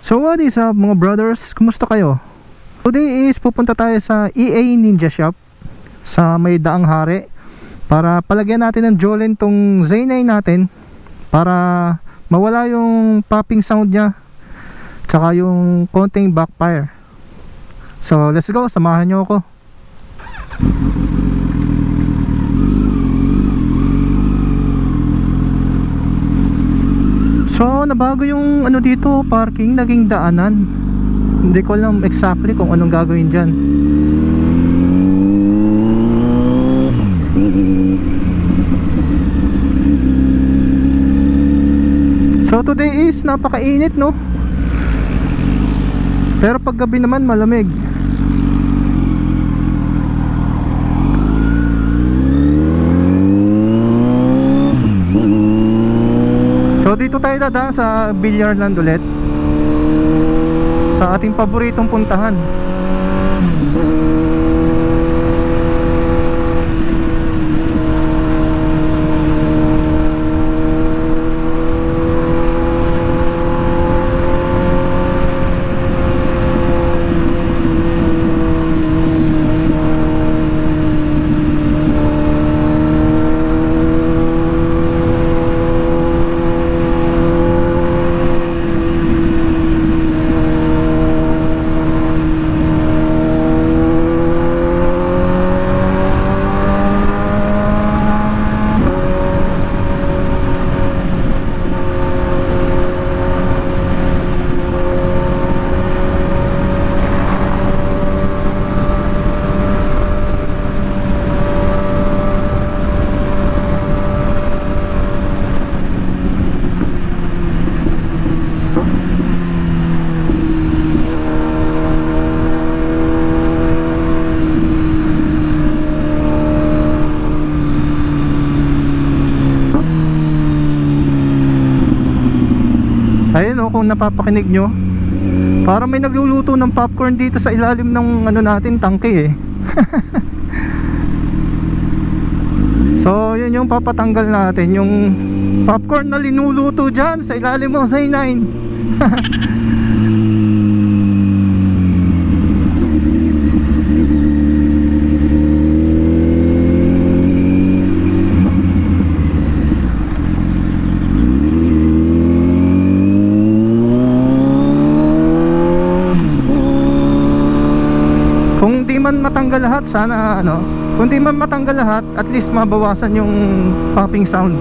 So what is up mga brothers? Kumusta kayo? Today is pupunta tayo sa EA Ninja Shop sa may Daang Hari para palagyan natin ng Jolene tong Z9 natin para mawala yung popping sound niya tsaka yung konting backfire. So let's go, samahan nyo ako. So nabago yung ano dito, parking, naging daanan. Hindi ko alam exactly kung anong gagawin dyan. So today is napakainit, no? Pero pag gabi naman malamig. So dito tayo dadaan sa Billiardland ulit, sa ating paboritong puntahan. Ayun o, kung napapakinig nyo, parang may nagluluto ng popcorn dito sa ilalim ng ano natin, tangke eh. So yun yung papatanggal natin, yung popcorn na linuluto dyan sa ilalim ng Z9. Kung di man matanggal lahat, sana ano, kung di man matanggal lahat, at least mabawasan yung popping sound.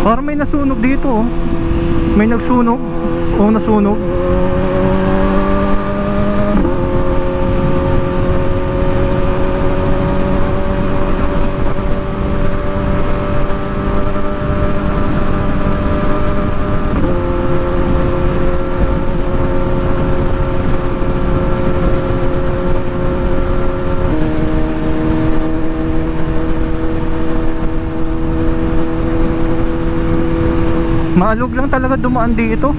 Parang may nasunog dito oh. May nagsunog o nasunog. Maalog lang talaga dumaan dito.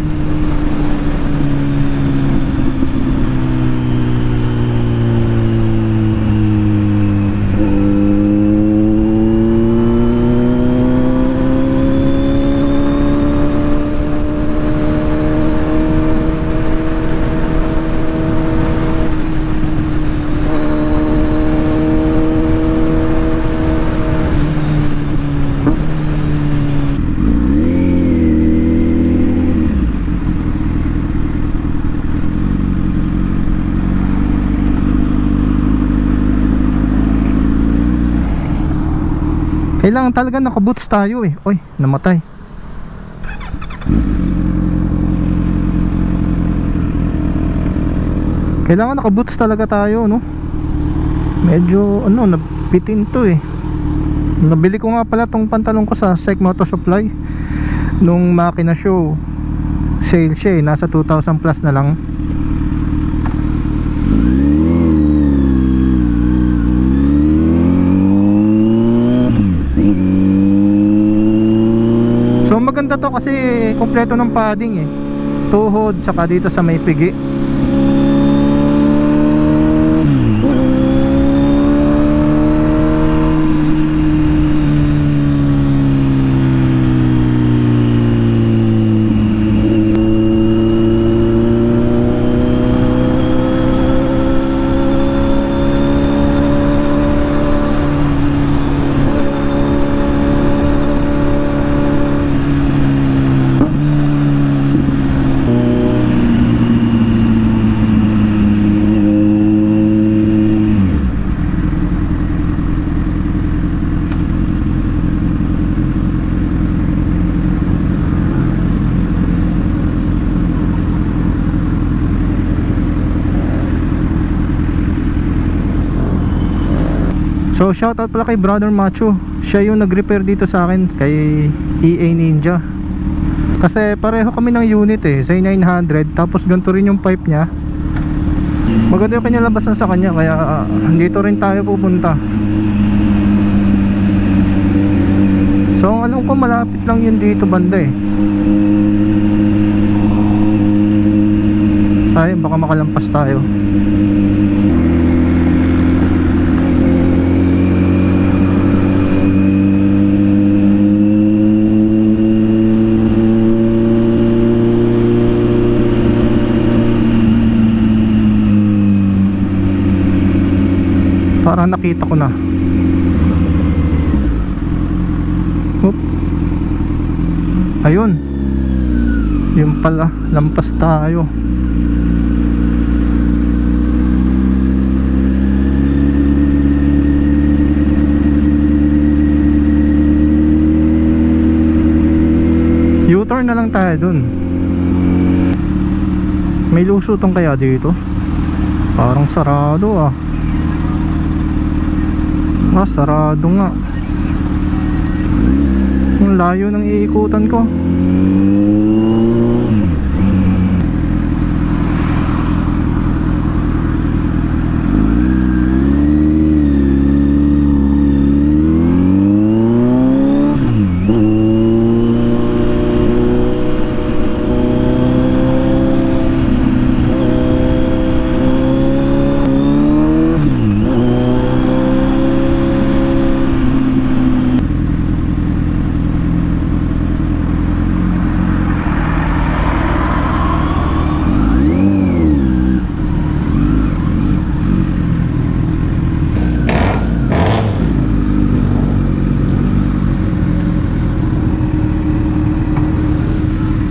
Kailangan talaga nakaboots tayo eh. Oy, namatay. Kailangan nakaboots talaga tayo, no? Medyo ano, nabitin to eh. Nabili ko nga pala tong pantalon ko sa Sek Moto Supply. nung makina show. Sale siya eh, nasa 2,000 plus na lang. So maganda to kasi kompleto ng padding eh, tuhod tsaka dito sa may pigi. So shoutout pala kay Brother Macho. Siya yung nag-repair dito sa akin kay EA Ninja. Kasi pareho kami ng unit eh, say 900. Tapos ganito rin yung pipe niya. Maganda yung kanyalabasan sa kanya, kaya dito rin tayo pupunta. So ang alam ko malapit lang yun dito banda eh. Sayang, baka makalampas tayo. Parang nakita ko na. Oop. Ayun. Yun pala, lampas tayo. U-turn na lang tayo dun. May lusutan kaya dito? Parang sarado ah. Ah, sarado nga. Ang layo ng iikutan ko.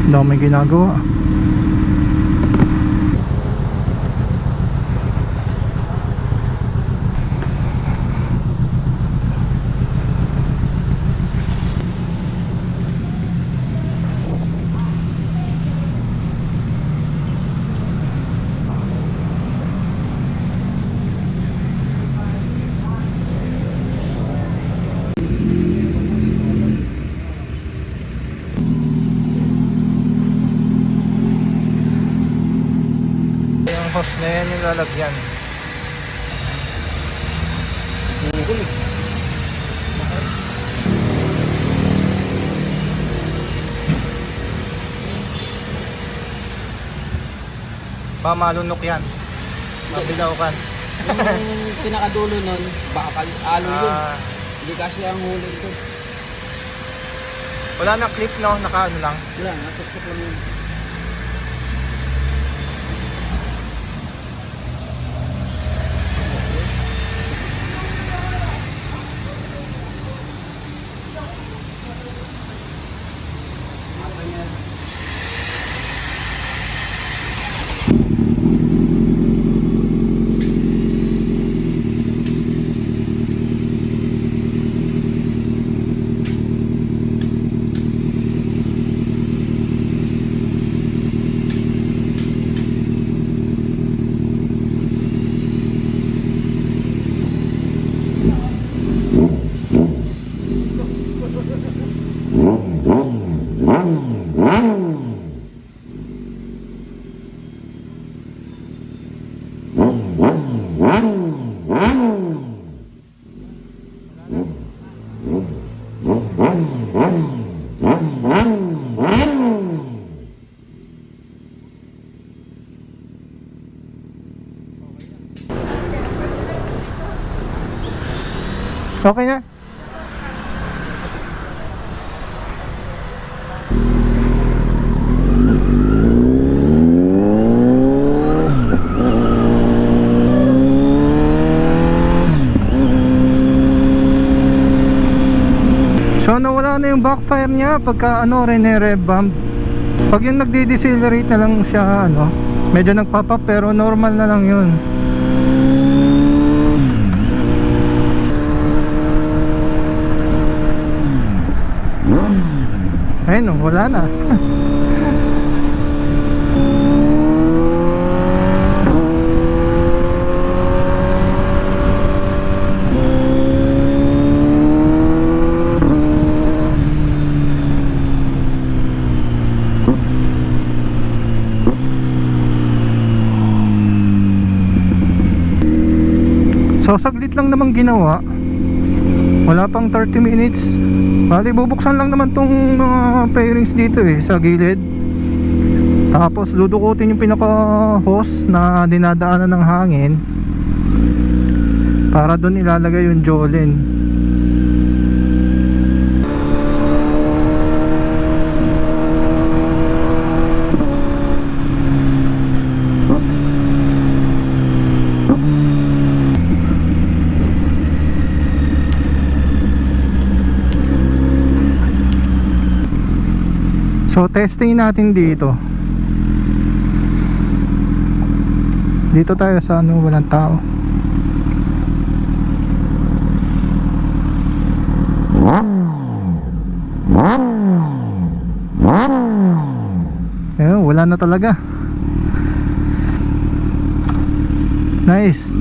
Dami ginagawa. Hose na yan yung lalagyan. Malunok yan. Mabilaw kan. Yung pinakadulo nun, baka alo yun. Hindi kasi ang huli ito. Wala na clip no? Naka ano lang? Wala, nasuksak lang yun. Okay na. So nawala na yung backfire niya pagka ano rev bump. Pag yung nagde-decelerate na lang siya ano, medyo nagpop up pero normal na lang yun. Ayun, wala na. So saglit lang naman ginawa. Wala pang 30 minutes. Bali bubuksan lang naman tong mga pairings dito sa gilid. Tapos dudukutin yung pinaka hose na dinadaanan ng hangin para doon ilalagay yung jolene. So testing natin dito. Dito tayo sa ano, walang tao. Ayun, wala na talaga. Nice.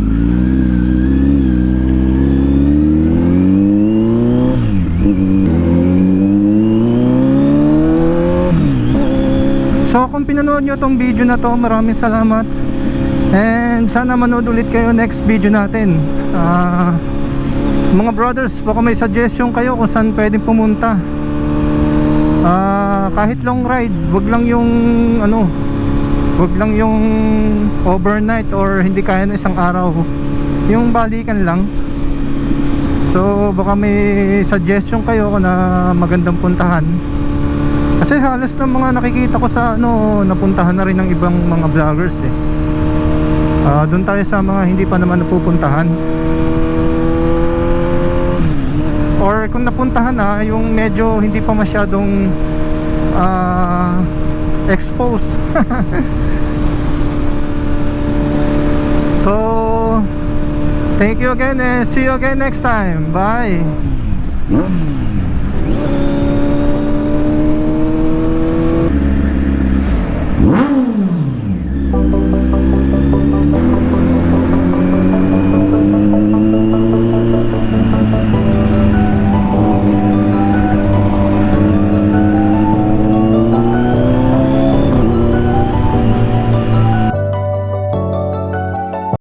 So kung pinanood nyo tong video na to, maraming salamat. And sana manood ulit kayo next video natin. Mga brothers, baka may suggestion kayo kung saan pwedeng pumunta. Kahit long ride, wag lang yung ano, wag lang yung overnight or hindi kaya na isang araw. Yung balikan lang. So baka may suggestion kayo kung na magandang puntahan. Kasi halos ng mga nakikita ko sa ano, napuntahan na rin ng ibang mga vloggers doon tayo sa mga hindi pa naman napupuntahan. Or kung napuntahan na, yung medyo hindi pa masyadong exposed. So thank you again and see you again next time. Bye.